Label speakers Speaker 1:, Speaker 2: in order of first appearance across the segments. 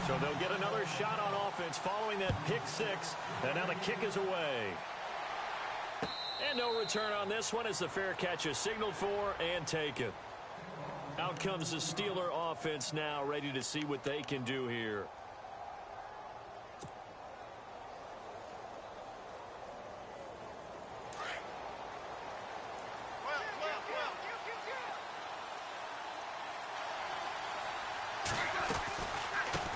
Speaker 1: So they'll get another shot on offense following that pick six. And now the kick is away. And no return on this one as the fair catch is signaled for and taken. Out comes the Steeler offense now, ready to see what they can do here.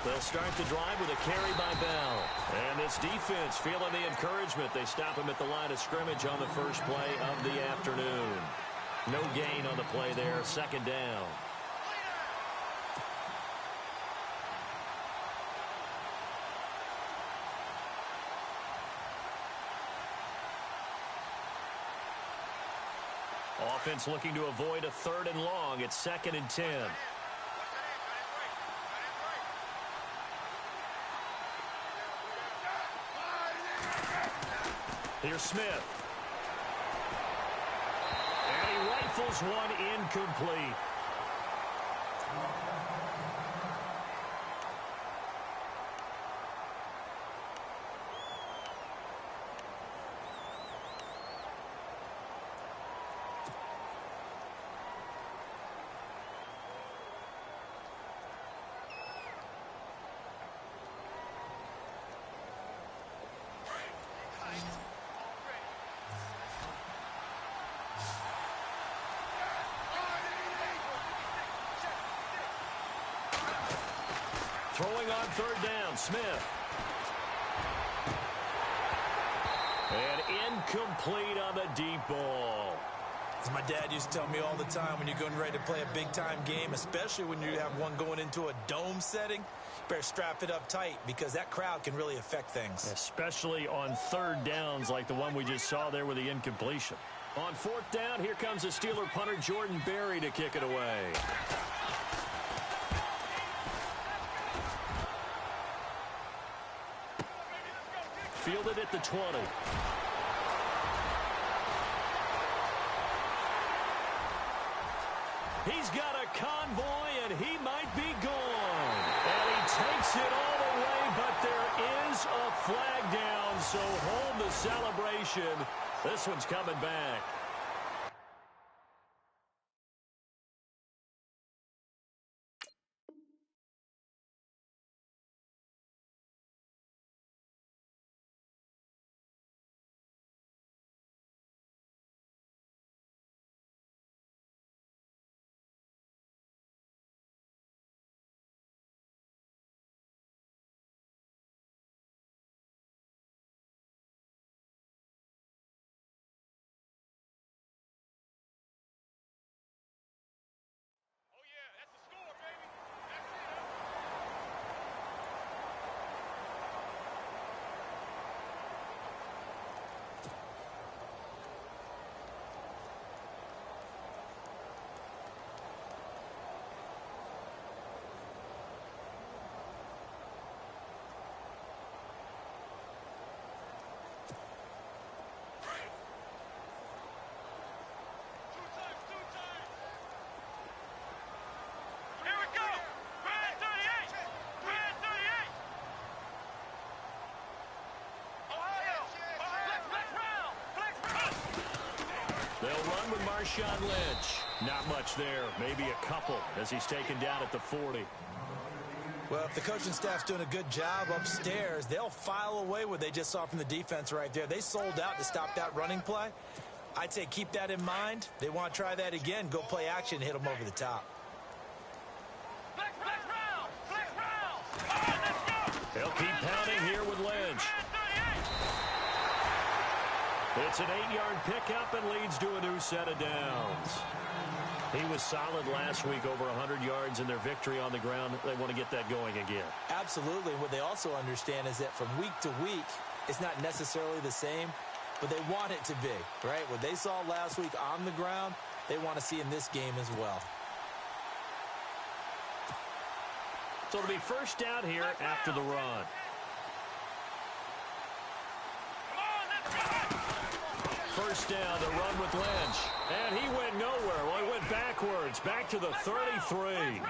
Speaker 1: They'll start the drive with a carry by Bell. And this defense feeling the encouragement. They stop him at the line of scrimmage on the first play of the afternoon. No gain on the play there. Second down. Offense looking to avoid a 3rd and long. It's 2nd and 10. Here's Smith. And he rifles one incomplete. Throwing on 3rd down, Smith. And incomplete on the deep ball.
Speaker 2: As my dad used to tell me all the time, when you're getting ready to play a big-time game, especially when you have one going into a dome setting, you better strap it up tight because that crowd can really affect things.
Speaker 1: Especially on 3rd downs like the one we just saw there with the incompletion. On 4th down, here comes the Steeler punter Jordan Berry to kick it away. Fielded at the 20. He's got a convoy, and he might be gone. And he takes it all the way, but there is a flag down, so hold the celebration. This one's coming back. They'll run with Marshawn Lynch. Not much there. Maybe a couple as he's taken down at the 40.
Speaker 2: Well, if the coaching staff's doing a good job upstairs, they'll file away what they just saw from the defense right there. They sold out to stop that running play. I'd say keep that in mind. They want to try that again. Go play action and hit them over the top.
Speaker 1: They'll keep pounding here with Lynch. It's an 8-yard pickup and leads to a new set of downs. He was solid last week, over 100 yards in their victory on the ground. They want to get that going again.
Speaker 2: Absolutely. What they also understand is that from week to week, it's not necessarily the same, but they want it to be, right? What they saw last week on the ground, they want to see in this game as well.
Speaker 1: So it'll be first down here after the run. first down to run with Lynch. And he went nowhere. Well, he went backwards, back to the 33.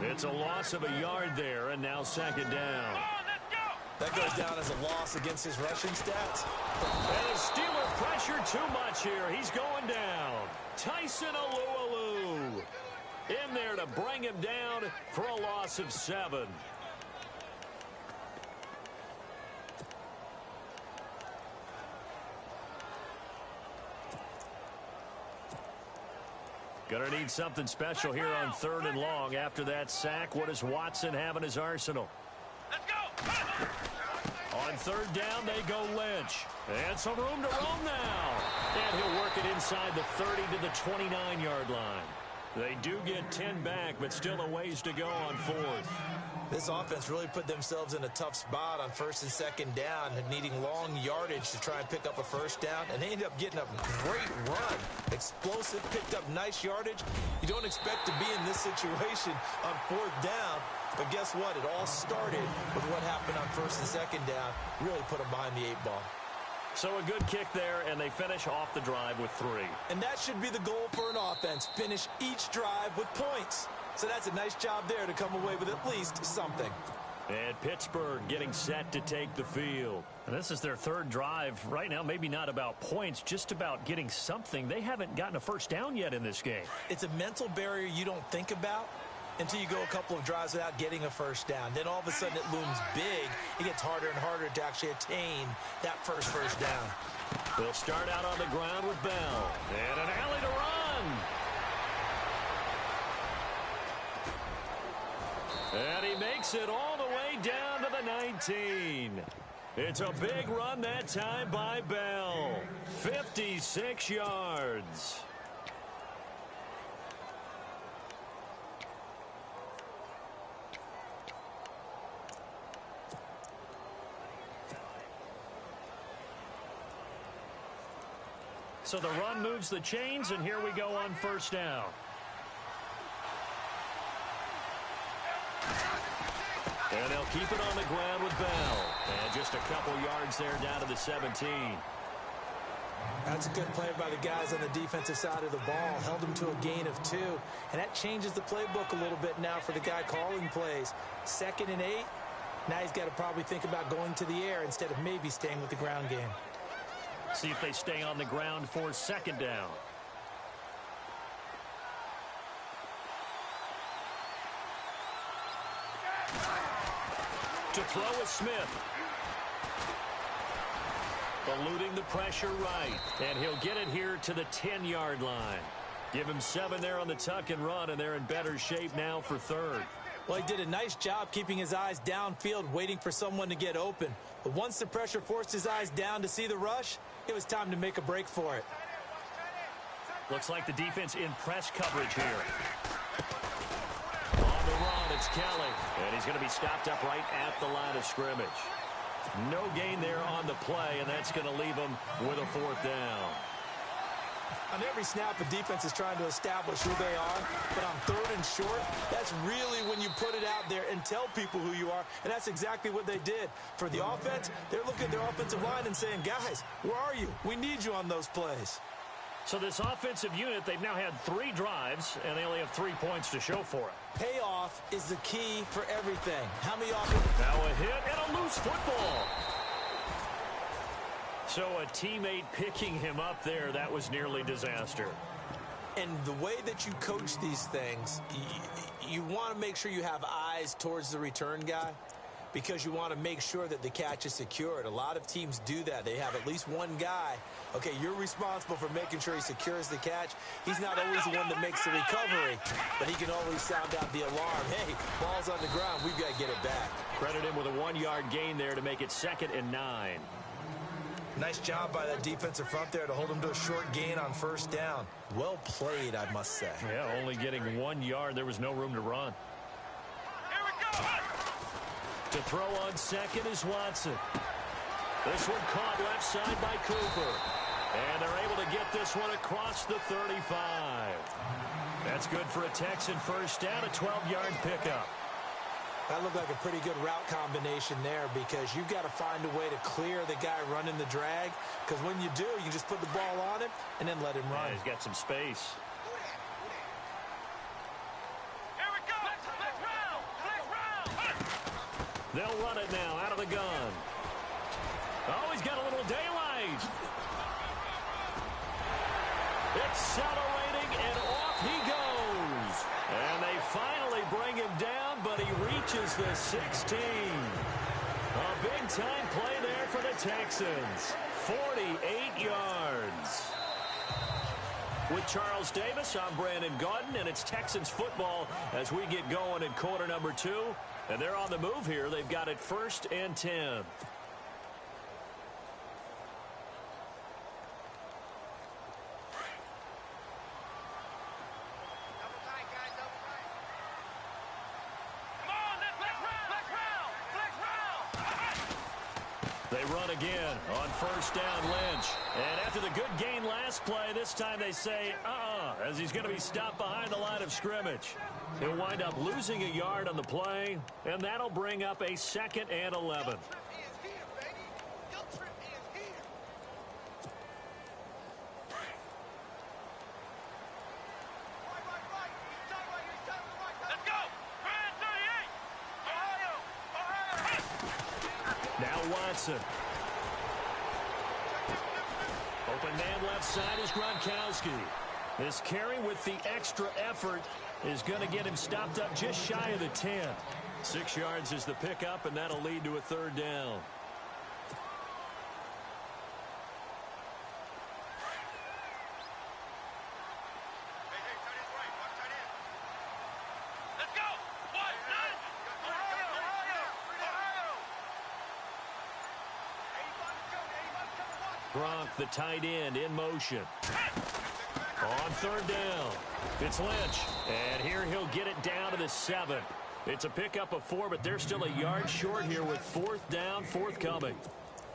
Speaker 1: It's a loss of a yard there, and now second down.
Speaker 2: That goes down as a loss against his rushing stats.
Speaker 1: And the Steeler pressure too much here. He's going down. Tyson Alualu in there to bring him down for a loss of 7. Gonna need something special here on 3rd and long. After that sack, what does Watson have in his arsenal?
Speaker 3: Let's go!
Speaker 1: On 3rd down, they go Lynch. And some room to roam now. And he'll work it inside the 30 to the 29-yard line. They do get 10 back, but still a ways to go on 4th.
Speaker 2: This offense really put themselves in a tough spot on 1st and 2nd down, needing long yardage to try and pick up a first down, and they ended up getting a great run. Explosive, picked up nice yardage. You don't expect to be in this situation on 4th down, but guess what? It all started with what happened on 1st and 2nd down. Really put them behind the 8 ball.
Speaker 1: So a good kick there, and they finish off the drive with 3.
Speaker 2: And that should be the goal for an offense. Finish each drive with points. So that's a nice job there to come away with at least something.
Speaker 1: And Pittsburgh getting set to take the field. And this is their 3rd drive. Right now, maybe not about points, just about getting something. They haven't gotten a first down yet in this game.
Speaker 2: It's a mental barrier you don't think about until you go a couple of drives without getting a first down. Then all of a sudden it looms big. It gets harder and harder to actually attain that first down.
Speaker 1: They'll start out on the ground with Bell. And an alley to run. And he makes it all the way down to the 19. It's a big run that time by Bell. 56 yards. So the run moves the chains, and here we go on 1st down. And they'll keep it on the ground with Bell. And just a couple yards there down to the 17.
Speaker 2: That's a good play by the guys on the defensive side of the ball. Held them to a gain of 2. And that changes the playbook a little bit now for the guy calling plays. 2nd and 8. Now he's got to probably think about going to the air instead of maybe staying with the ground game.
Speaker 1: See if they stay on the ground for 2nd down. To throw is Smith. Eluding the pressure right. And he'll get it here to the 10-yard line. Give him 7 there on the tuck and run, and they're in better shape now for 3rd.
Speaker 2: Well, he did a nice job keeping his eyes downfield, waiting for someone to get open. But once the pressure forced his eyes down to see the rush, it was time to make a break for it.
Speaker 1: Looks like the defense in press coverage here. On the run, it's Kelly. And he's going to be stopped up right at the line of scrimmage. No gain there on the play, and that's going to leave him with a 4th down.
Speaker 2: On every snap, the defense is trying to establish who they are. But on 3rd and short, that's really when you put it out there and tell people who you are. And that's exactly what they did. For the offense, they're looking at their offensive line and saying, guys, where are you? We need you on those plays.
Speaker 1: So this offensive unit, they've now had 3 drives, and they only have 3 points to show for it.
Speaker 2: Payoff is the key for everything. How many offense?
Speaker 1: Now a hit and a loose football. So a teammate picking him up there, that was nearly disaster.
Speaker 2: And the way that you coach these things, you want to make sure you have eyes towards the return guy because you want to make sure that the catch is secured. A lot of teams do that. They have at least one guy. Okay, you're responsible for making sure he secures the catch. He's not always the one that makes the recovery, but he can always sound out the alarm. Hey, ball's on the ground. We've got to get it back.
Speaker 1: Credit him with a 1-yard gain there to make it 2nd and 9.
Speaker 2: Nice job by that defensive front there to hold him to a short gain on 1st down. Well played, I must say.
Speaker 1: Yeah, only getting 1 yard. There was no room to run.
Speaker 3: Here we go!
Speaker 1: To throw on 2nd is Watson. This one caught left side by Cooper. And they're able to get this one across the 35. That's good for a Texan first down, a 12-yard pickup.
Speaker 2: That looked like a pretty good route combination there because you've got to find a way to clear the guy running the drag, because when you do, you just put the ball on him and then let him run.
Speaker 1: Yeah, he's got some space.
Speaker 3: Here we go. Flex round. Flex round.
Speaker 1: They'll run it now out of the gun. Oh, he's got a little daylight. Accelerating, and off he goes. And they finally bring him down, but he reaches the 16. A big-time play there for the Texans. 48 yards. With Charles Davis, I'm Brandon Gaudin, and it's Texans football as we get going in quarter number 2. And they're on the move here. They've got it 1st and 10. They run again on 1st down, Lynch. And after the good gain last play, this time they say, as he's going to be stopped behind the line of scrimmage. He'll wind up losing a yard on the play, and that'll bring up a 2nd and 11. Watson. Open man left side is Gronkowski. This carry with the extra effort is going to get him stopped up just shy of the 10. 6 yards is the pickup, and that'll lead to a 3rd down. Gronk, the tight end, in motion. On 3rd down, it's Lynch. And here he'll get it down to the 7. It's a pickup of 4, but they're still a yard short here with 4th down, forthcoming.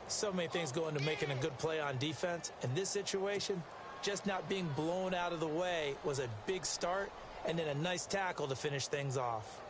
Speaker 2: So many things go into making a good play on defense. In this situation, just not being blown out of the way was a big start, and then a nice tackle to finish things off.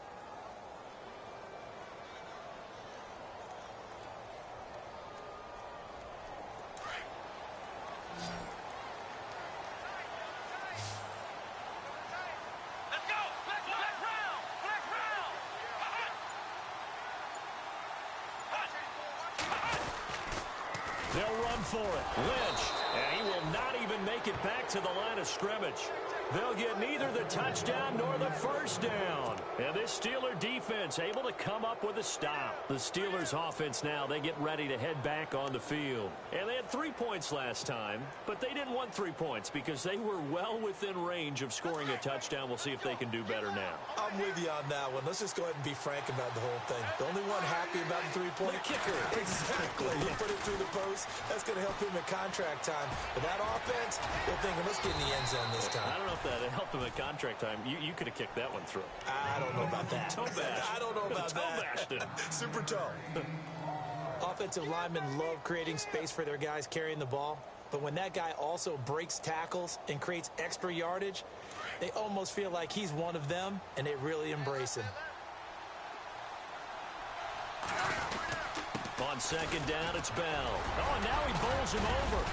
Speaker 1: They'll run for it. Lynch. And he will not even make it back to the line of scrimmage. They'll get neither the touchdown nor the 1st down. And this Steeler defense able to come up with a stop. The Steelers offense now, they get ready to head back on the field. And they had 3 points last time, but they didn't want 3 points because they were well within range of scoring a touchdown. We'll see if they can do better now.
Speaker 2: I'm with you on that one. Let's just go ahead and be frank about the whole thing. The only one happy about the 3-point
Speaker 1: kicker.
Speaker 2: Exactly. You put it through the post. That's going to help him at contract time. But that offense, they're thinking, let's get in the end zone this time.
Speaker 1: I don't know if that helped him at contract time. You could have kicked that one through.
Speaker 2: I don't know about that.
Speaker 1: Toe bash.
Speaker 2: I don't know about that.
Speaker 1: Bashed it.
Speaker 2: Super toe. Offensive linemen love creating space for their guys carrying the ball. But when that guy also breaks tackles and creates extra yardage, they almost feel like he's one of them, and they really embrace him.
Speaker 1: On 2nd down, it's Bell. Oh, and now he bowls him over.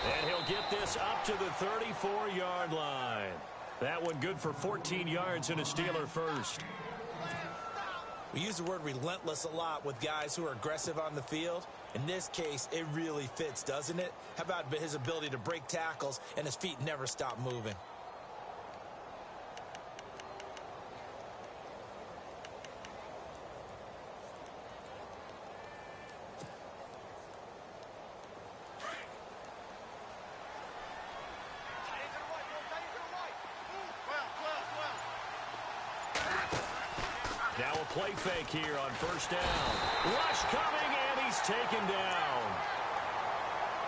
Speaker 1: And he'll get this up to the 34-yard line. That one good for 14 yards and a Steeler first.
Speaker 2: We use the word relentless a lot with guys who are aggressive on the field. In this case, it really fits, doesn't it? How about his ability to break tackles and his feet never stop moving?
Speaker 1: Now a play fake here on 1st down. Rush coming, and he's taken down.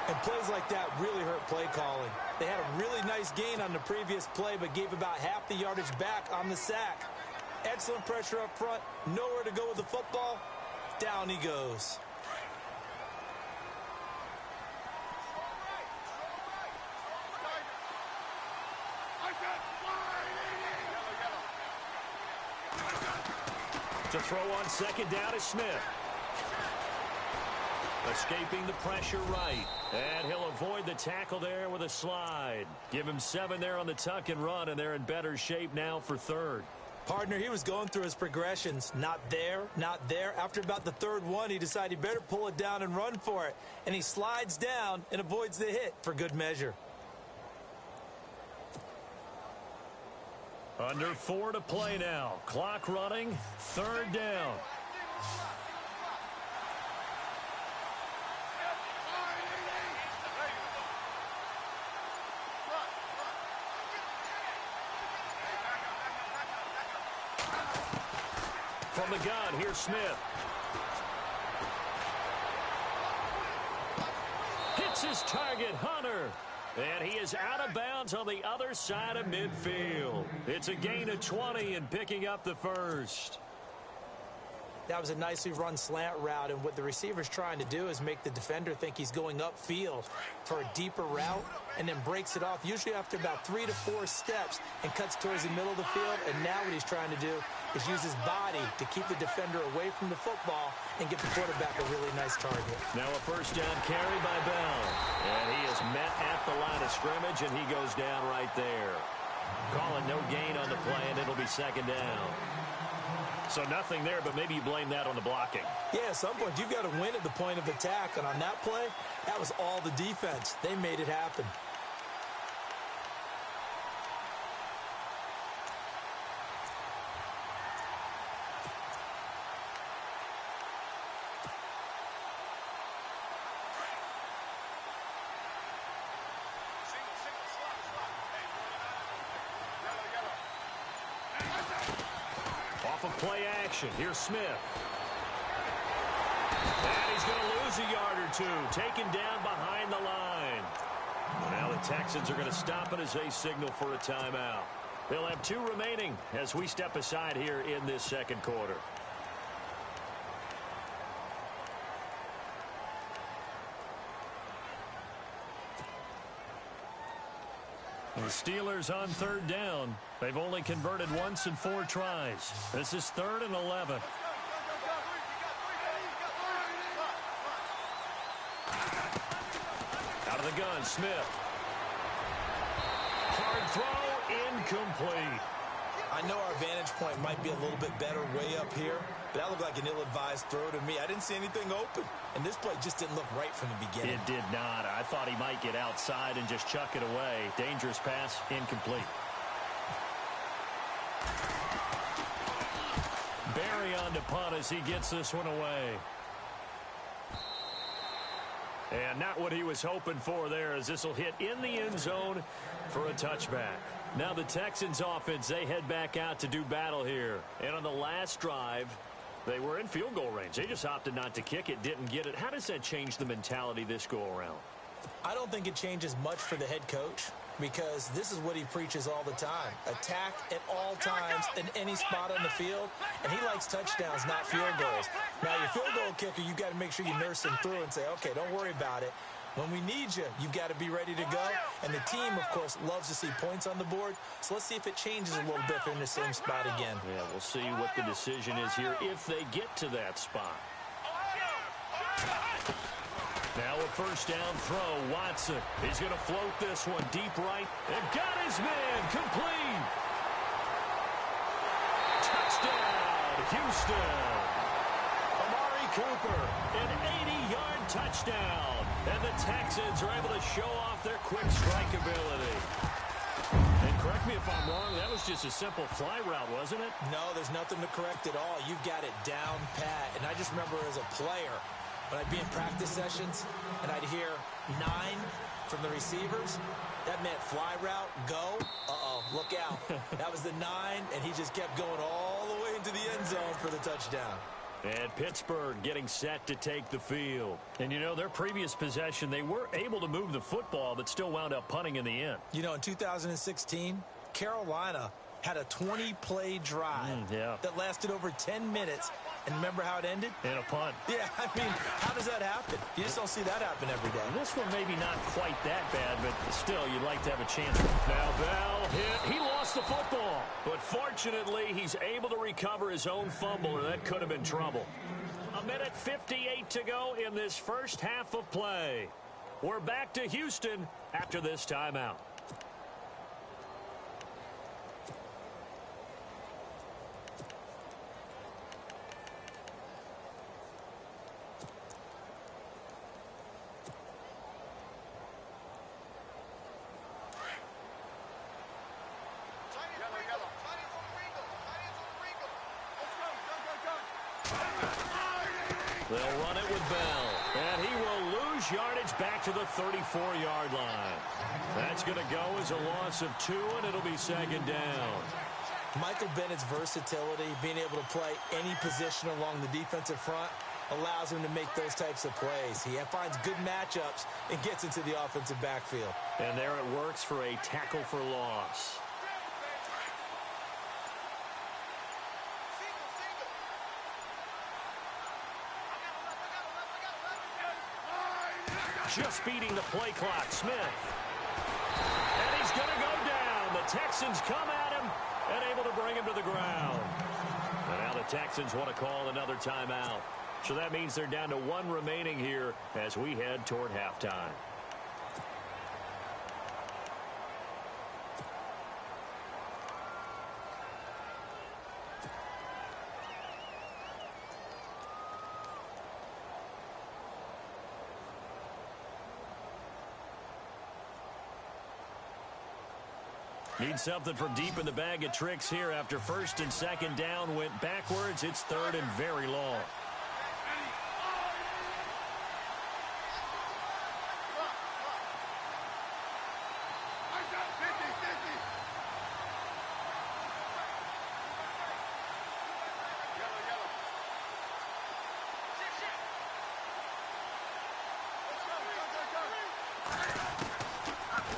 Speaker 2: And plays like that really hurt play calling. They had a really nice gain on the previous play, but gave about half the yardage back on the sack. Excellent pressure up front. Nowhere to go with the football. Down he goes.
Speaker 1: To throw on second down is Smith. Escaping the pressure right. And he'll avoid the tackle there with a slide. Give him 7 there on the tuck and run, and they're in better shape now for third.
Speaker 2: Partner, he was going through his progressions. Not there, not there. After about the third one, he decided he better pull it down and run for it. And he slides down and avoids the hit for good measure.
Speaker 1: Under 4 to play now. Clock running. Third down. From the gun, here's Smith. Hits his target, Hunter. And he is out of bounds on the other side of midfield. It's a gain of 20 and picking up the first.
Speaker 2: That was a nicely run slant route, and what the receiver's trying to do is make the defender think he's going upfield for a deeper route and then breaks it off, usually after about 3 to 4 steps, and cuts towards the middle of the field. And now what he's trying to do is use his body to keep the defender away from the football and get the quarterback a really nice target.
Speaker 1: Now a first down carry by Bell. And he is met at the line of scrimmage, and he goes down right there. Calling no gain on the play, and it'll be second down. So nothing there, but maybe you blame that on the blocking.
Speaker 2: Yeah, at some point you've got to win at the point of attack, and on that play, that was all the defense. They made it happen.
Speaker 1: Off of play action, here's Smith. And he's going to lose a yard or two, taken down behind the line. Now the Texans are going to stop it as they signal for a timeout. They'll have 2 remaining as we step aside here in this second quarter. The Steelers on third down. They've only converted once in 4 tries. This is 3rd and 11. Out of the gun, Smith. Hard throw, incomplete.
Speaker 2: I know our vantage point might be a little bit better way up here, but that looked like an ill-advised throw to me. I didn't see anything open, and this play just didn't look right from the beginning.
Speaker 1: It did not. I thought he might get outside and just chuck it away. Dangerous pass, incomplete. Barry on to punt as he gets this one away. And not what he was hoping for there, as this will hit in the end zone for a touchback. Now the Texans offense, they head back out to do battle here. And on the last drive, they were in field goal range. They just opted not to kick it, didn't get it. How does that change the mentality this go around?
Speaker 2: I don't think it changes much for the head coach, because this is what he preaches all the time. Attack at all times in any spot on the field, and he likes touchdowns, not field goals. Now, your field goal kicker, you've got to make sure you nurse him through and say, okay, don't worry about it. When we need you, you've got to be ready to go. And the team, of course, loves to see points on the board. So let's see if it changes a little bit if they're in the same spot again.
Speaker 1: Yeah, we'll see what the decision is here if they get to that spot. Now a first down throw. Watson. He's going to float this one deep right. And got his man. Complete. Touchdown, Houston. Amari Cooper, an 80-yard touchdown. And the Texans are able to show off their quick strike ability. And correct me if I'm wrong, that was just a simple fly route, wasn't it?
Speaker 2: No, there's nothing to correct at all. You've got it down pat. And I just remember as a player, when I'd be in practice sessions and I'd hear 9 from the receivers, that meant fly route, go, look out. That was the 9, and he just kept going all the way into the end zone for the touchdown.
Speaker 1: And Pittsburgh getting set to take the field. And, you know, their previous possession, they were able to move the football, but still wound up punting in the end.
Speaker 2: You know, in 2016, Carolina had a 20-play drive that lasted over 10 minutes. And remember how it ended?
Speaker 1: In a punt.
Speaker 2: Yeah, I mean, how does that happen? You just don't see that happen every day.
Speaker 1: This one maybe not quite that bad, but still, you'd like to have a chance. Now Bell hit. He lost lost the football. But fortunately, he's able to recover his own fumble, or that could have been trouble. 1:58 to go in this first half of play. We're back to Houston after this timeout. They'll run it with Bell, and he will lose yardage back to the 34-yard line. That's going to go as a loss of 2, and it'll be second down.
Speaker 2: Michael Bennett's versatility, being able to play any position along the defensive front, allows him to make those types of plays. He finds good matchups and gets into the offensive backfield.
Speaker 1: And there it works for a tackle for loss. Just beating the play clock, Smith. And he's going to go down. The Texans come at him and able to bring him to the ground. And now the Texans want to call another timeout. So that means they're down to 1 remaining here as we head toward halftime. Need something from deep in the bag of tricks here after first and second down went backwards. It's third and very long.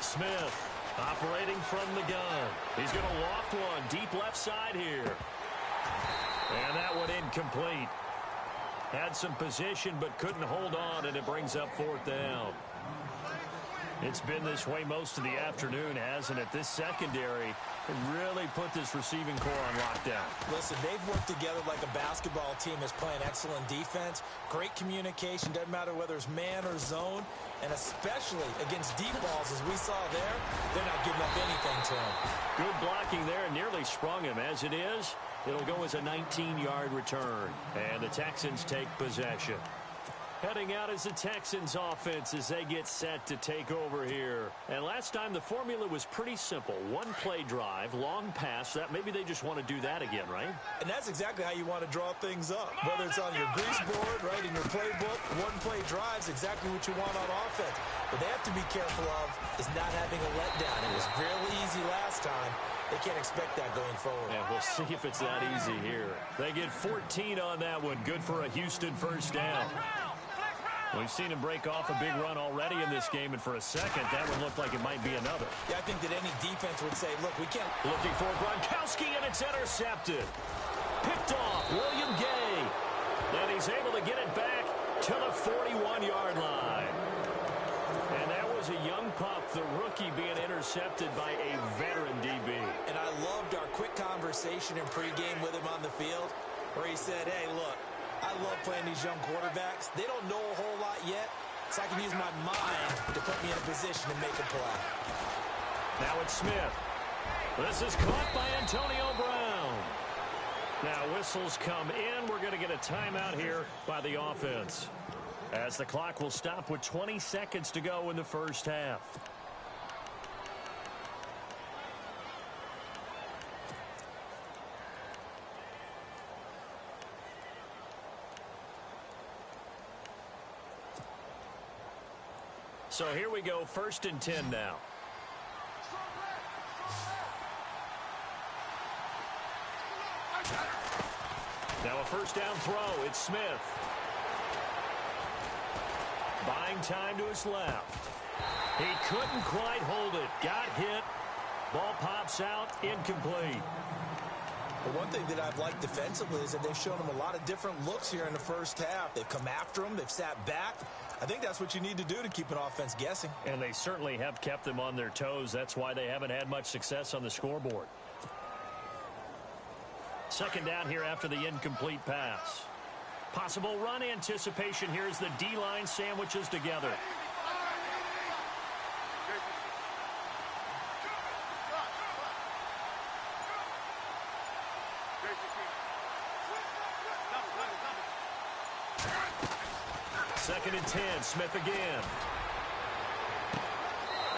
Speaker 1: Smith. Operating from the gun. He's going to loft one deep left side here. And that one incomplete. Had some position but couldn't hold on, and it brings up 4th down. It's been this way most of the afternoon, hasn't it? This secondary really put this receiving core on lockdown.
Speaker 2: Listen, they've worked together like a basketball team is playing excellent defense. Great communication. Doesn't matter whether it's man or zone. And especially against deep balls, as we saw there, they're not giving up anything to him.
Speaker 1: Good blocking there, and nearly sprung him. As it is, it'll go as a 19-yard return. And the Texans take possession. Heading out as the Texans offense as they get set to take over here. And last time the formula was pretty simple. 1-play drive, long pass. That maybe they just want to do that again, right?
Speaker 2: And that's exactly how you want to draw things up. Whether it's on your grease board, right, in your playbook, 1-play drives exactly what you want on offense. What they have to be careful of is not having a letdown. It was really easy last time. They can't expect that going forward.
Speaker 1: Yeah, we'll see if it's that easy here. They get 14 on that one. Good for a Houston first down. We've seen him break off a big run already in this game, and for a second, that one looked like it might be another.
Speaker 2: Yeah, I think that any defense would say, look, we can't.
Speaker 1: Looking for Gronkowski, and it's intercepted. Picked off, William Gay. And he's able to get it back to the 41-yard line. And that was a young pup, the rookie, being intercepted by a veteran DB.
Speaker 2: And I loved our quick conversation in pregame with him on the field, where he said, hey, look, I love playing these young quarterbacks. They don't know a whole lot yet, so I can use my mind to put me in a position to make a play.
Speaker 1: Now it's Smith. This is caught by Antonio Brown. Now whistles come in. We're going to get a timeout here by the offense, as the clock will stop with 20 seconds to go in the first half. So here we go, 1st and 10 now. Now a first down throw. It's Smith. Buying time to his left. He couldn't quite hold it. Got hit. Ball pops out. Incomplete.
Speaker 2: But one thing that I've liked defensively is that they've shown him a lot of different looks here in the first half. They've come after him. They've sat back. I think that's what you need to do to keep an offense guessing.
Speaker 1: And they certainly have kept them on their toes. That's why they haven't had much success on the scoreboard. Second down here after the incomplete pass. Possible run anticipation here as the D-line sandwiches together. Second and 10, Smith again.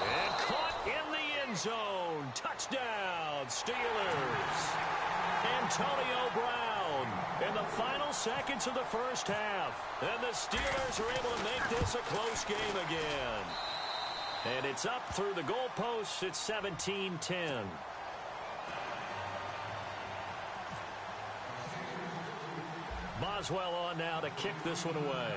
Speaker 1: And caught in the end zone. Touchdown, Steelers. Antonio Brown in the final seconds of the first half. And the Steelers are able to make this a close game again. And it's up through the goalposts. It's 17-10. Boswell on now to kick this one away.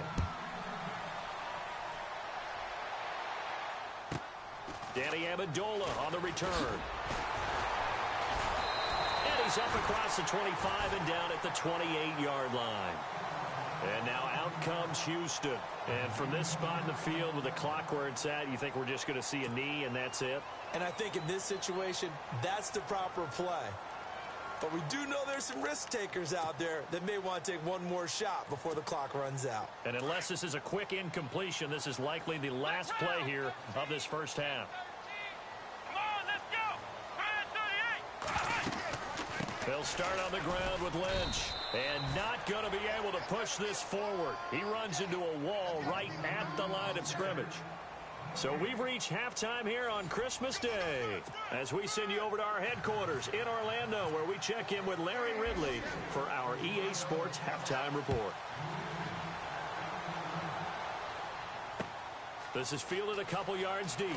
Speaker 1: Danny Amendola on the return. And he's up across the 25 and down at the 28-yard line. And now out comes Houston. And from this spot in the field with the clock where it's at, you think we're just going to see a knee and that's it?
Speaker 2: And I think in this situation, that's the proper play. But we do know there's some risk takers out there that may want to take one more shot before the clock runs out.
Speaker 1: And unless this is a quick incompletion, this is likely the last play here of this first half.
Speaker 3: Come on, let's go.
Speaker 1: They'll start on the ground with Lynch. And not going to be able to push this forward. He runs into a wall right at the line of scrimmage. So we've reached halftime here on Christmas Day as we send you over to our headquarters in Orlando where we check in with Larry Ridley for our EA Sports Halftime Report. This is fielded a couple yards deep.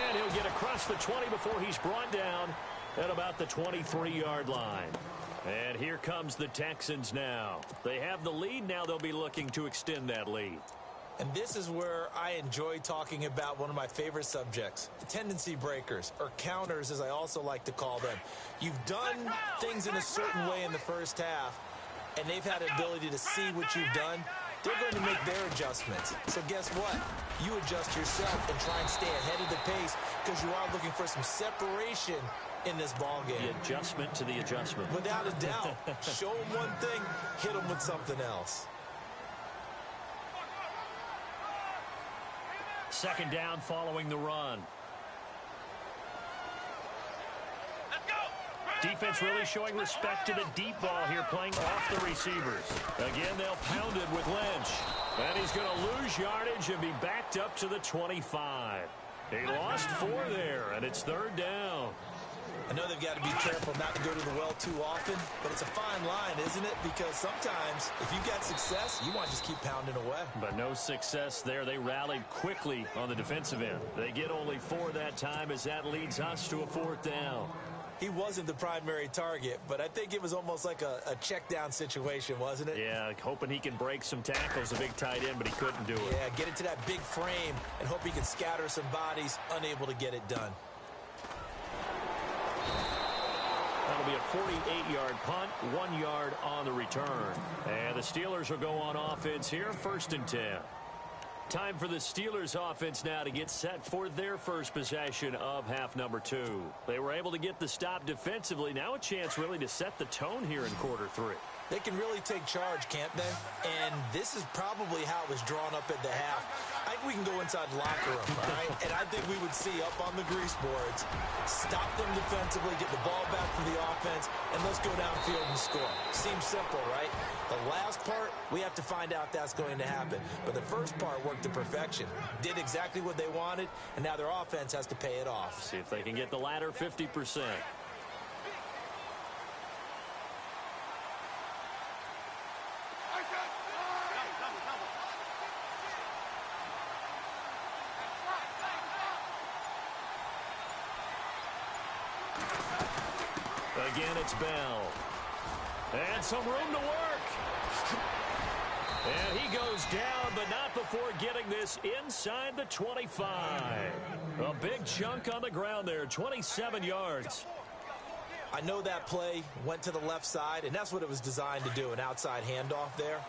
Speaker 1: And he'll get across the 20 before he's brought down at about the 23-yard line. And here comes the Texans now. They have the lead. Now they'll be looking to extend that lead.
Speaker 2: And this is where I enjoy talking about one of my favorite subjects, tendency breakers, or counters as I also like to call them. You've done things in a certain way in the first half, and they've had the ability to see what you've done. They're going to make their adjustments. So guess what? You adjust yourself and try and stay ahead of the pace because you are looking for some separation in this ball game.
Speaker 1: The adjustment to the adjustment.
Speaker 2: Without a doubt. Show them one thing, hit them with something else.
Speaker 1: Second down following the run.
Speaker 3: Let's go.
Speaker 1: Defense really showing respect to the deep ball here, playing off the receivers. Again, they'll pound it with Lynch. And he's going to lose yardage and be backed up to the 25. He lost 4 there, and it's third down.
Speaker 2: I know they've got to be careful not to go to the well too often, but it's a fine line, isn't it? Because sometimes, if you've got success, you want to just keep pounding away.
Speaker 1: But no success there. They rallied quickly on the defensive end. They get only 4 that time as that leads us to a 4th down.
Speaker 2: He wasn't the primary target, but I think it was almost like a check down situation, wasn't it?
Speaker 1: Yeah, hoping he can break some tackles, a big tight end, but he couldn't do it.
Speaker 2: Yeah, get it to that big frame and hope he can scatter some bodies, unable to get it done.
Speaker 1: That'll be a 48-yard punt, 1 yard on the return. And the Steelers will go on offense here, 1st and 10. Time for the Steelers offense now to get set for their first possession of half number 2. They were able to get the stop defensively. Now a chance really to set the tone here in quarter 3.
Speaker 2: They can really take charge, can't they? And this is probably how it was drawn up at the half. I think we can go inside the locker room, all right? And I think we would see up on the grease boards, stop them defensively, get the ball back from the offense, and let's go downfield and score. Seems simple, right? The last part, we have to find out if that's going to happen. But the first part worked to perfection. Did exactly what they wanted, and now their offense has to pay it off.
Speaker 1: See if they can get the latter 50%. Again, it's Bell. And some room to work. And he goes down, but not before getting this inside the 25. A big chunk on the ground there, 27 yards.
Speaker 2: I know that play went to the left side, and that's what it was designed to do, an outside handoff there.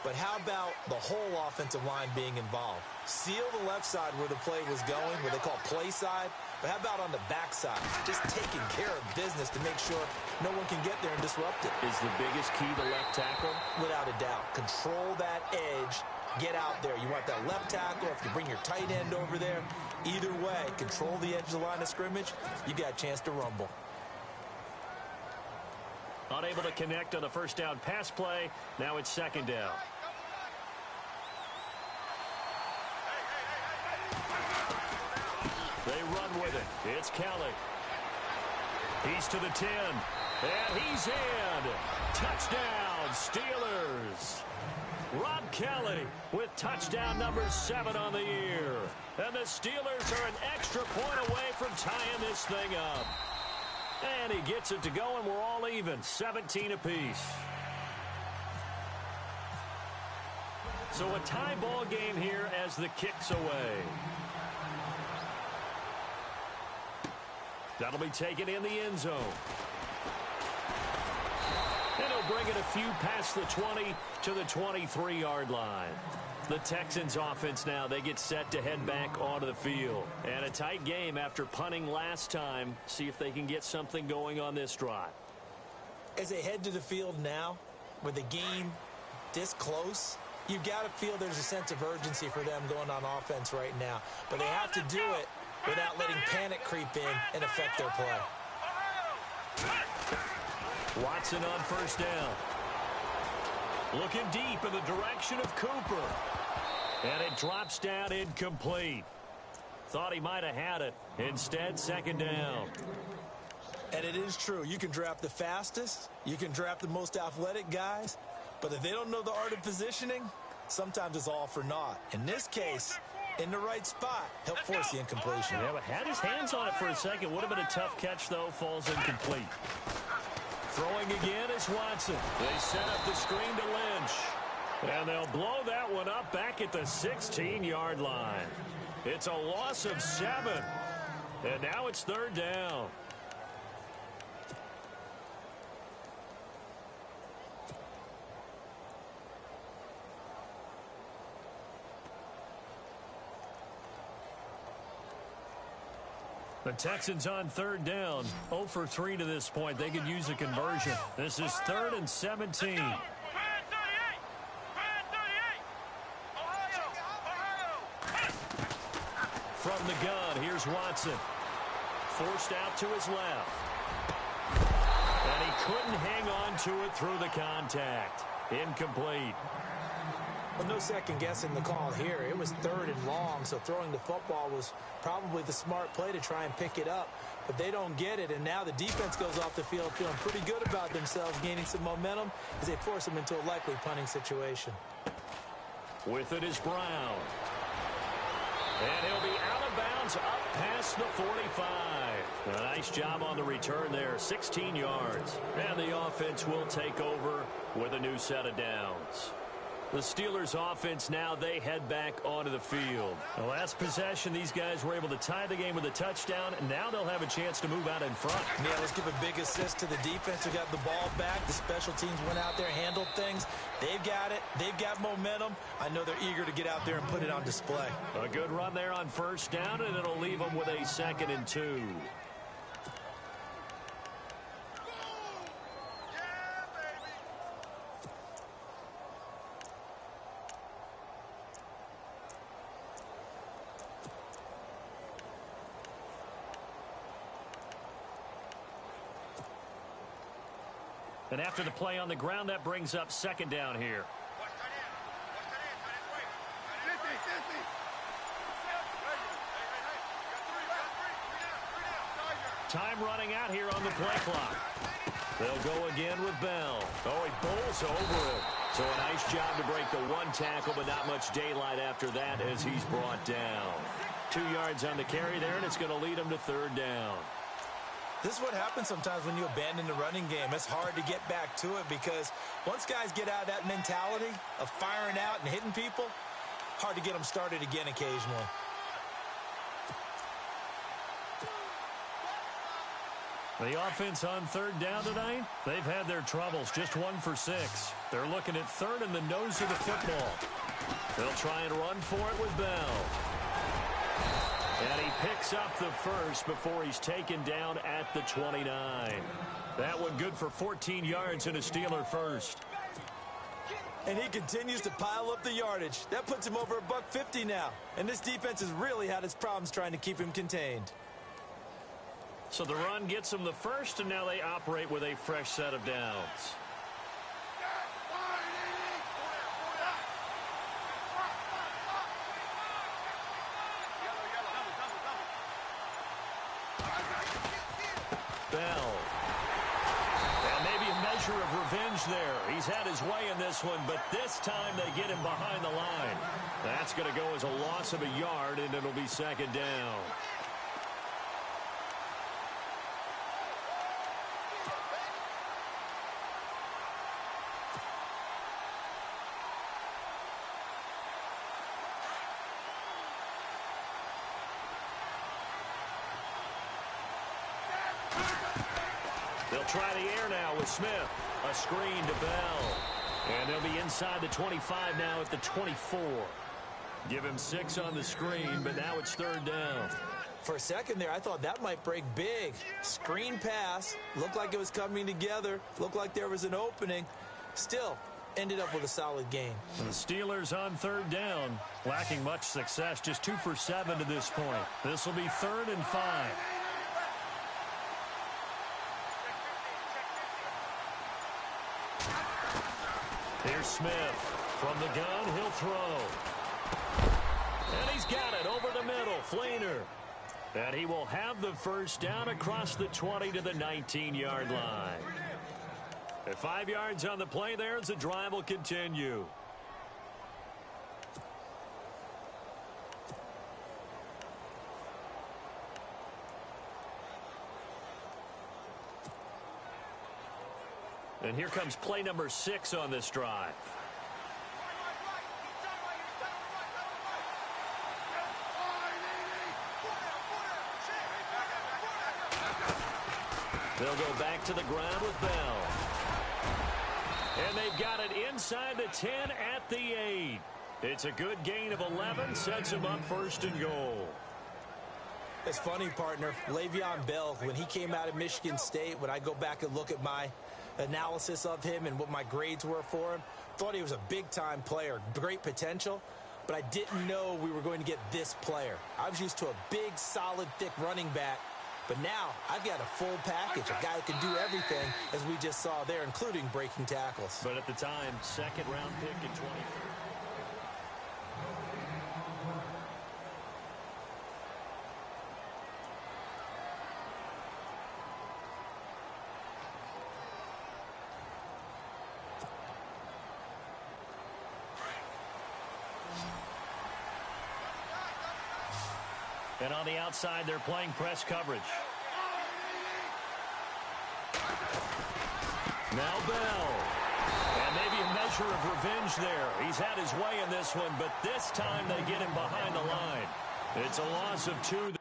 Speaker 2: But how about the whole offensive line being involved? Seal the left side where the play was going, what they call play side, But how about on the backside? Just taking care of business to make sure no one can get there and disrupt it.
Speaker 1: Is the biggest key the left tackle?
Speaker 2: Without a doubt. Control that edge. Get out there. You want that left tackle. If you bring your tight end over there, either way, control the edge of the line of scrimmage, you got a chance to rumble.
Speaker 1: Unable to connect on the first down pass play. Now it's second down. They run with it. It's Kelly. He's to the 10. And he's in. Touchdown, Steelers. Rob Kelly with touchdown number 7 on the year. And the Steelers are an extra point away from tying this thing up. And he gets it to go, and we're all even, 17 apiece. So a tie ball game here as the kick's away. That'll be taken in the end zone. And he'll bring it a few past the 20 to the 23-yard line. The Texans offense now, they get set to head back onto the field. And a tight game after punting last time. See if they can get something going on this drive.
Speaker 2: As they head to the field now, with the game this close, you've got to feel there's a sense of urgency for them going on offense right now. But they have to do it without letting panic creep in and affect their play.
Speaker 1: Watson on first down. Looking deep in the direction of Cooper. And it drops down incomplete. Thought he might have had it. Instead, second down.
Speaker 2: And it is true. You can draft the fastest. You can draft the most athletic guys. But if they don't know the art of positioning, sometimes it's all for naught. In this case, in the right spot, help force the incompletion.
Speaker 1: Yeah, but had his hands on it for a second. Would have been a tough catch, though. Falls incomplete. Throwing again is Watson. They set up the screen to Lynch. And they'll blow that one up back at the 16-yard line. It's a loss of 7. And now it's third down. The Texans on third down. 0 for 3 to this point. They could use a conversion. This is 3rd and 17. From the gun, here's Watson. Forced out to his left. And he couldn't hang on to it through the contact. Incomplete.
Speaker 2: Well, no second guessing the call here. It was 3rd and long, so throwing the football was probably the smart play to try and pick it up. But they don't get it, and now the defense goes off the field feeling pretty good about themselves, gaining some momentum as they force them into a likely punting situation.
Speaker 1: With it is Brown. And he'll be out of bounds up past the 45. A nice job on the return there, 16 yards. And the offense will take over with a new set of downs. The Steelers offense now, they head back onto the field. The last possession, these guys were able to tie the game with a touchdown, and now they'll have a chance to move out in front.
Speaker 2: Yeah, let's give a big assist to the defense who got the ball back. The special teams went out there, handled things. They've got it. They've got momentum. I know they're eager to get out there and put it on display.
Speaker 1: A good run there on first down, and it'll leave them with a 2nd and 2. And after the play on the ground, that brings up 2nd down here. Time running out here on the play clock. They'll go again with Bell. Oh, he bowls over it. So a nice job to break the 1 tackle, but not much daylight after that as he's brought down. 2 yards on the carry there, and it's going to lead him to 3rd down.
Speaker 2: This is what happens sometimes when you abandon the running game. It's hard to get back to it because once guys get out of that mentality of firing out and hitting people, hard to get them started again occasionally.
Speaker 1: The offense on 3rd down tonight, they've had their troubles, just 1 for 6. They're looking at 3rd in the nose of the football. They'll try and run for it with Bell. And he picks up the first before he's taken down at the 29. That one good for 14 yards and a Steeler first.
Speaker 2: And he continues to pile up the yardage. That puts him over $150 now. And this defense has really had its problems trying to keep him contained.
Speaker 1: So the run gets them the first, and now they operate with a fresh set of downs. Bell. And maybe a measure of revenge there. He's had his way in this one, but this time they get him behind the line. That's going to go as a loss of a yard, and it'll be second down. They'll try the air now with Smith. A screen to Bell. And they'll be inside the 25 now at the 24. Give him 6 on the screen, but now it's third down.
Speaker 2: For a second there, I thought that might break big. Screen pass. Looked like it was coming together. Looked like there was an opening. Still, ended up with a solid game.
Speaker 1: The Steelers on third down. Lacking much success. Just 2 for 7 to this point. This will be 3rd and 5. Here's Smith. From the gun, he'll throw. And he's got it over the middle. Fleener. And he will have the first down across the 20 to the 19-yard line. At 5 yards on the play there, as the drive will continue. And here comes play number 6 on this drive. They'll go back to the ground with Bell. And they've got it inside the 10 at the 8. It's a good gain of 11, sets them up 1st and goal.
Speaker 2: It's funny, partner. Le'Veon Bell, when he came out of Michigan State, when I go back and look at my analysis of him and what my grades were for him, thought he was a big-time player, great potential, but I didn't know we were going to get this player. I was used to a big, solid, thick running back, but now I've got a full package, a guy who can do everything, as we just saw there, including breaking tackles.
Speaker 1: But at the time, 2nd-round pick in 23. And on the outside, they're playing press coverage. Now Bell. And maybe a measure of revenge there. He's had his way in this one, but this time they get him behind the line. It's a loss of 2.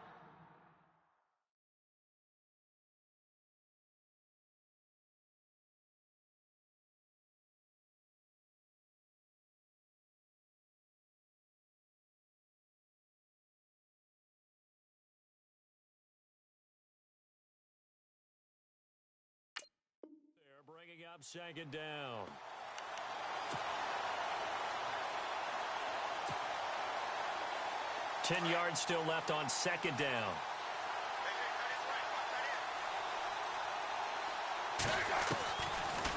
Speaker 1: Bringing up 2nd down. Ten yards still left on 2nd down.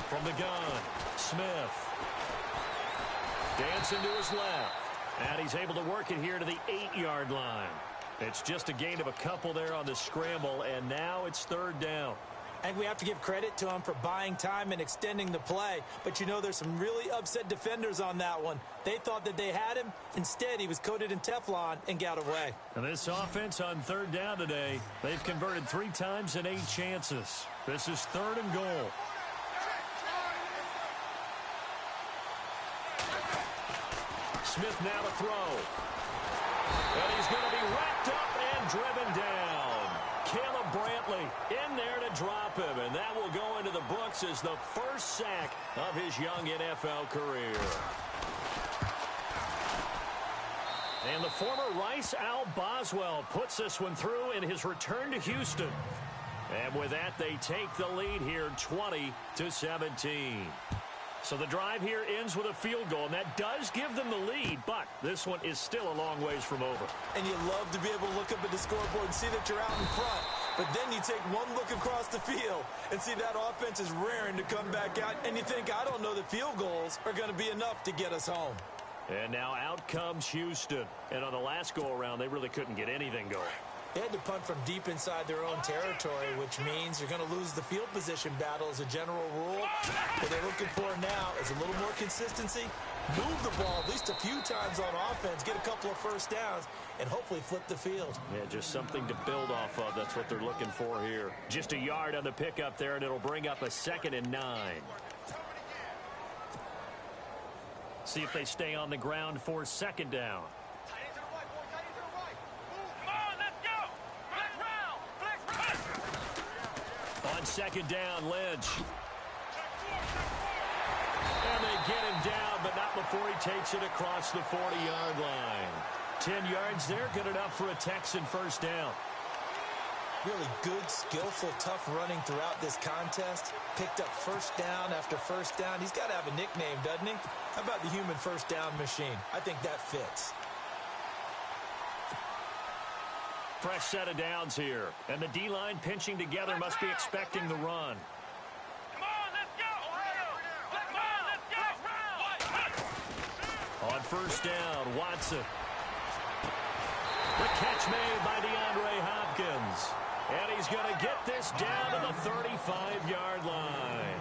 Speaker 1: From the gun, Smith. Dancing to his left. And he's able to work it here to the 8-yard line. It's just a gain of a couple there on the scramble, and now it's 3rd down.
Speaker 2: I think we have to give credit to him for buying time and extending the play. But, you know, there's some really upset defenders on that one. They thought that they had him. Instead, he was coated in Teflon and got away.
Speaker 1: And this offense on 3rd down today, they've converted 3 times in 8 chances. This is 3rd and goal. Smith now to throw. And he's going to be wrapped up and driven down. Caleb Brantley in there to drop him, and that will go into the books as the first sack of his young NFL career. And the former Rice Al Boswell puts this one through in his return to Houston. And with that, they take the lead here 20-17. So the drive here ends with a field goal, and that does give them the lead, but this one is still a long ways from over.
Speaker 2: And you love to be able to look up at the scoreboard and see that you're out in front. But then you take one look across the field and see that offense is raring to come back out, and you think, I don't know that field goals are going to be enough to get us home.
Speaker 1: And now out comes Houston. And on the last go-around, they really couldn't get anything going.
Speaker 2: They had to punt from deep inside their own territory, which means you're going to lose the field position battle as a general rule. What they're looking for now is a little more consistency, move the ball at least a few times on offense, get a couple of first downs, and hopefully flip the field.
Speaker 1: Yeah, just something to build off of. That's what they're looking for here. Just a yard on the pickup there, and it'll bring up a 2nd and 9. See if they stay on the ground for 2nd down. On 2nd down, Lynch. And they get him down, but not before he takes it across the 40-yard line. 10 yards there, good enough for a Texan first down.
Speaker 2: Really good, skillful, tough running throughout this contest. Picked up first down after first down. He's got to have a nickname, doesn't he? How about the human first down machine? I think that fits.
Speaker 1: Fresh set of downs here. And the D-line pinching together must be expecting the run.
Speaker 3: Come on, let's go, Ohio! Come on, let's go!
Speaker 1: On first down, Watson. The catch made by DeAndre Hopkins. And he's going to get this down to the 35-yard line.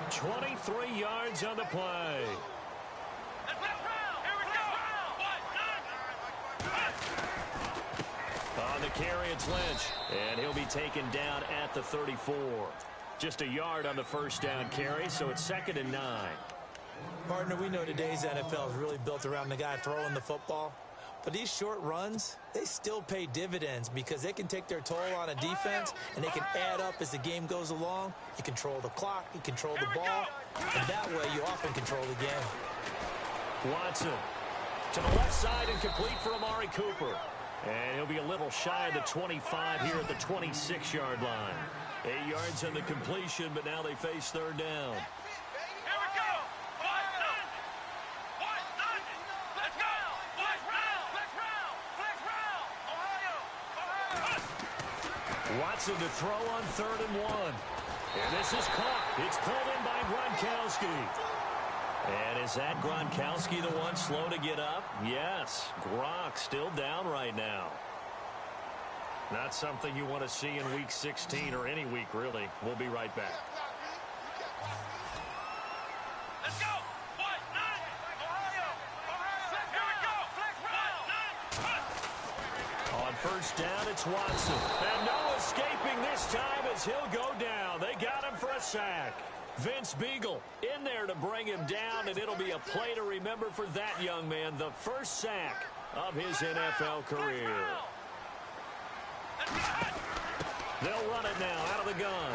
Speaker 1: 23 yards on the play. On the carry, it's Lynch. And he'll be taken down at the 34. Just a yard on the first down carry, so it's 2nd and 9.
Speaker 2: Partner, we know today's NFL is really built around the guy throwing the football. But these short runs, they still pay dividends because they can take their toll on a defense and they can add up as the game goes along. You control the clock, you control the ball, and that way you often control the game.
Speaker 1: Watson to the left side and complete for Amari Cooper. And he'll be a little shy of the 25 here at the 26-yard line. 8 yards on the completion, but now they face 3rd down. Watson to throw on 3rd and 1. And this is caught. It's pulled in by Gronkowski. And is that Gronkowski the one slow to get up? Yes. Gronk still down right now. Not something you want to see in Week 16 or any week, really. We'll be right back.
Speaker 3: Let's go!
Speaker 1: On first down, it's Watson. And no escaping this time as he'll go down. They got him for a sack. Vince Beagle in there to bring him down, and it'll be a play to remember for that young man. The first sack of his NFL career. They'll run it now out of the gun.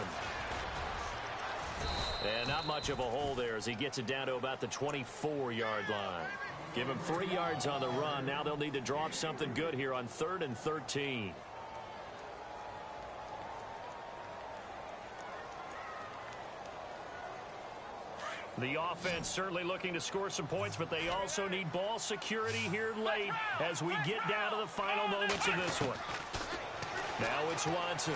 Speaker 1: And not much of a hole there as he gets it down to about the 24-yard line. Give him 3 yards on the run. Now they'll need to draw up something good here on 3rd and 13. The offense certainly looking to score some points, but they also need ball security here late as we get down to the final moments of this one. Now it's Watson.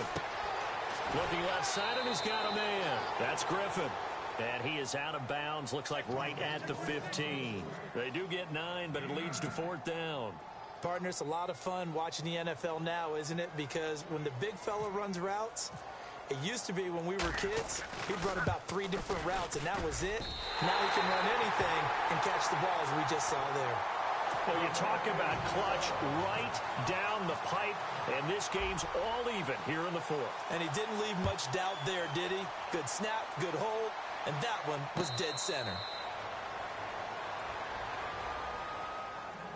Speaker 1: Looking left side, and he's got a man. That's Griffin. And he is out of bounds, looks like right at the 15. They do get 9, but it leads to 4th down.
Speaker 2: Partner, it's a lot of fun watching the NFL now, isn't it? Because when the big fella runs routes, it used to be when we were kids, he'd run about 3 different routes, and that was it. Now he can run anything and catch the ball, as we just saw there.
Speaker 1: Well, you talk about clutch right down the pipe, and this game's all even here in the 4th.
Speaker 2: And he didn't leave much doubt there, did he? Good snap, good hold, and that one was dead center.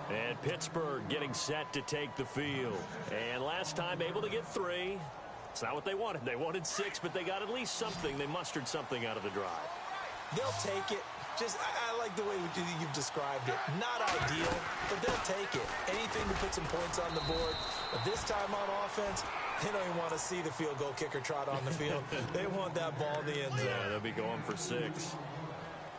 Speaker 1: And Pittsburgh getting set to take the field. And last time able to get 3. It's not what they wanted. They wanted 6, but they got at least something. They mustered something out of the drive.
Speaker 2: They'll take it. I like the way you've described it. Not ideal, but they'll take it. Anything to put some points on the board. But this time on offense, they don't even want to see the field goal kicker trot on the field. They want that ball in the end zone.
Speaker 1: Yeah, they'll be going for 6.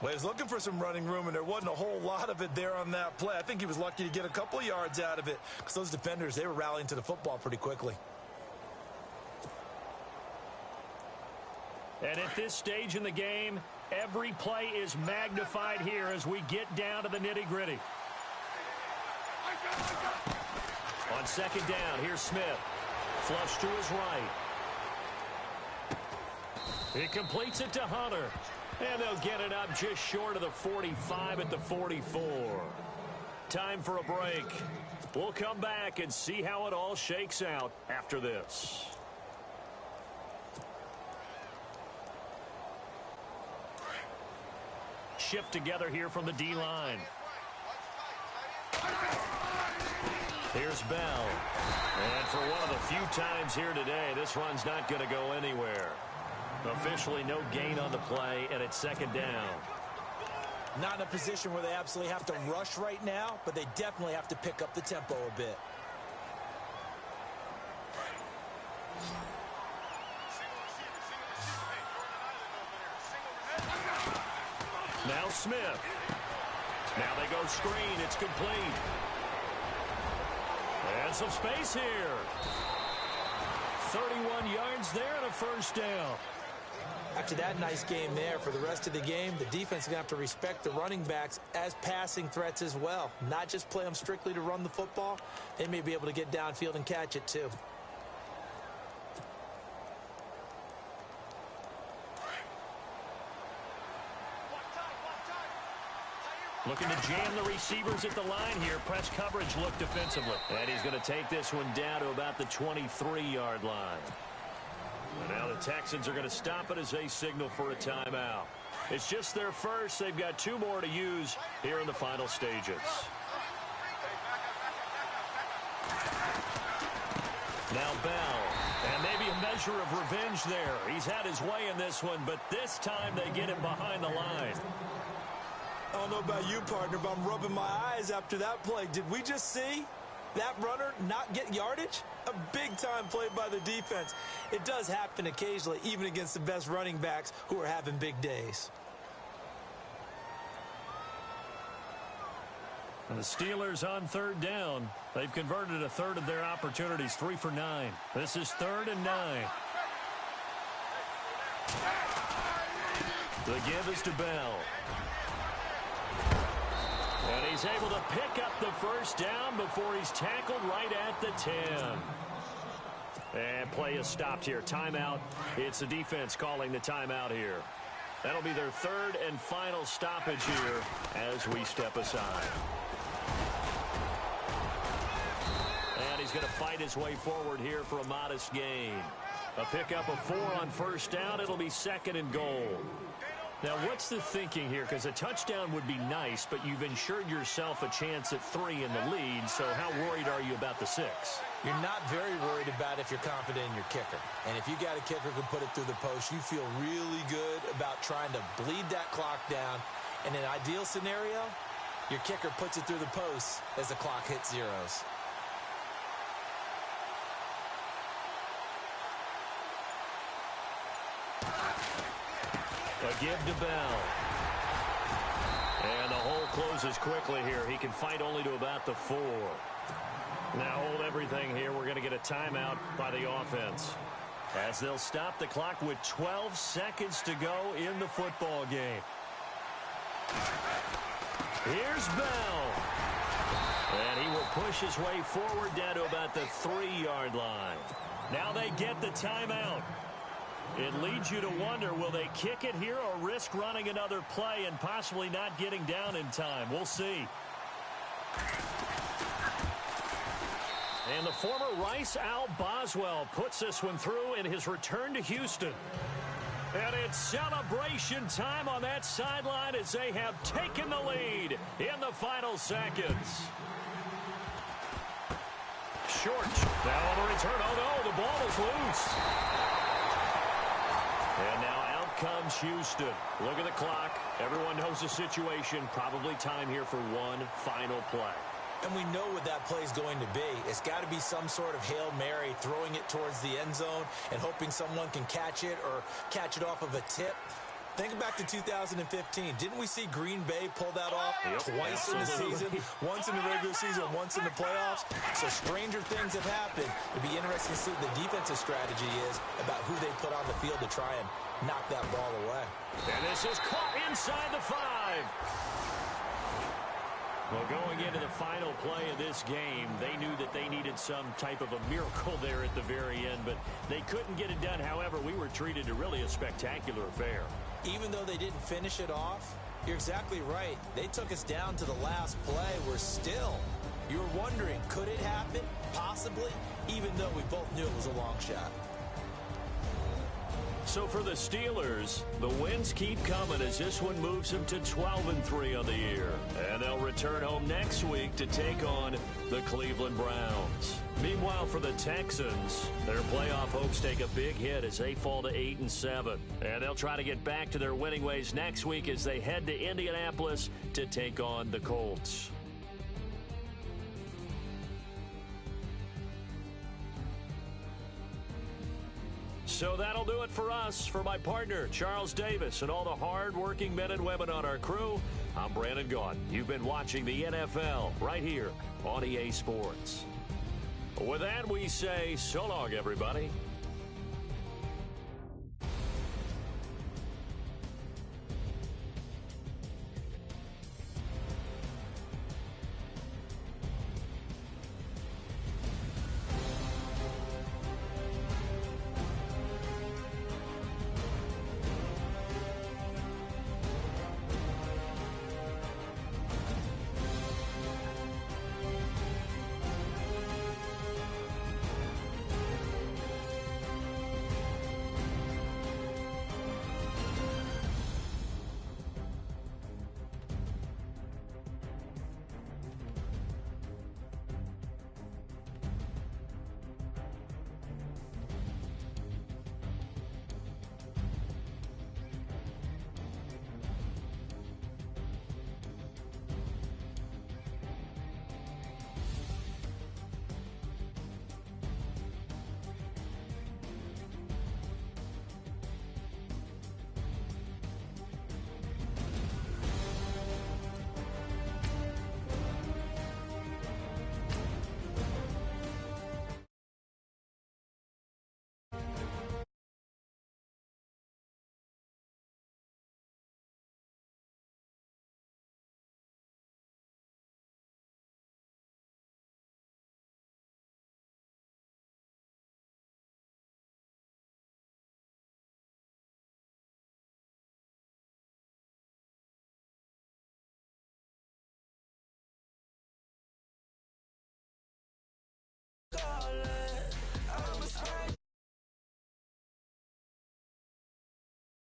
Speaker 2: Well, he was looking for some running room, and there wasn't a whole lot of it there on that play. I think he was lucky to get a couple yards out of it because those defenders, they were rallying to the football pretty quickly.
Speaker 1: And at this stage in the game, every play is magnified here as we get down to the nitty-gritty. On second down, here's Smith. Flush to his right. He completes it to Hunter. And they'll get it up just short of the 45 at the 44. Time for a break. We'll come back and see how it all shakes out after this. Shift together here from the D-line. Here's Bell. And for one of the few times here today, this run's not going to go anywhere. Officially no gain on the play, and it's second down.
Speaker 2: Not in a position where they absolutely have to rush right now, but they definitely have to pick up the tempo a bit.
Speaker 1: Now Smith. Now they go screen. It's complete. And some space here. 31 yards there and a first down.
Speaker 2: After that nice game there, for the rest of the game, the defense is going to have to respect the running backs as passing threats as well. Not just play them strictly to run the football. They may be able to get downfield and catch it too.
Speaker 1: Looking to jam the receivers at the line here. Press coverage look defensively. And he's going to take this one down to about the 23-yard line. And now the Texans are going to stop it as they signal for a timeout. It's just their first. They've got 2 more to use here in the final stages. Now Bell. And maybe a measure of revenge there. He's had his way in this one, but this time they get him behind the line.
Speaker 2: I don't know about you, partner, but I'm rubbing my eyes after that play. Did we just see that runner not get yardage? A big-time play by the defense. It does happen occasionally, even against the best running backs who are having big days.
Speaker 1: And the Steelers on third down. They've converted a third of their opportunities, 3 for 9. This is 3rd and 9. The give is to Bell. And he's able to pick up the first down before he's tackled right at the 10. And play is stopped here. Timeout. It's the defense calling the timeout here. That'll be their 3rd and final stoppage here as we step aside. And he's going to fight his way forward here for a modest gain. A pickup of 4 on first down. It'll be 2nd and goal. Now, what's the thinking here? Because a touchdown would be nice, but you've ensured yourself a chance at 3 in the lead, so how worried are you about the 6?
Speaker 2: You're not very worried about if you're confident in your kicker. And if you got a kicker who can put it through the post, you feel really good about trying to bleed that clock down. In an ideal scenario, your kicker puts it through the post as the clock hits zeros.
Speaker 1: A give to Bell. And the hole closes quickly here. He can fight only to about the 4. Now hold everything here. We're going to get a timeout by the offense, as they'll stop the clock with 12 seconds to go in the football game. Here's Bell. And he will push his way forward down to about the 3-yard line. Now they get the timeout. It leads you to wonder, will they kick it here or risk running another play and possibly not getting down in time? We'll see. And the former Rice Al Boswell puts this one through in his return to Houston. And it's celebration time on that sideline as they have taken the lead in the final seconds. Short. Now on the return. Oh, no, the ball is loose. And now out comes Houston. Look at the clock. Everyone knows the situation. Probably time here for one final play.
Speaker 2: And we know what that play is going to be. It's got to be some sort of Hail Mary, throwing it towards the end zone and hoping someone can catch it or catch it off of a tip. Think back to 2015. Didn't we see Green Bay pull that off twice in the season? Once in the regular season, once in the playoffs. So stranger things have happened. It'd be interesting to see what the defensive strategy is about who they put on the field to try and knock that ball away.
Speaker 1: And this is caught inside the 5. Well, going into the final play of this game, they knew that they needed some type of a miracle there at the very end, but they couldn't get it done. However, we were treated to really a spectacular affair.
Speaker 2: Even though they didn't finish it off, you're exactly right. They took us down to the last play. You were wondering, could it happen? Possibly, even though we both knew it was a long shot.
Speaker 1: So for the Steelers, the wins keep coming as this one moves them to 12-3 on the year. And they'll return home next week to take on the Cleveland Browns. Meanwhile, for the Texans, their playoff hopes take a big hit as they fall to 8-7. And they'll try to get back to their winning ways next week as they head to Indianapolis to take on the Colts. So that'll do it for us. For my partner, Charles Davis, and all the hard-working men and women on our crew, I'm Brandon Gaudin. You've been watching the NFL right here on EA Sports. With that, we say so long, everybody.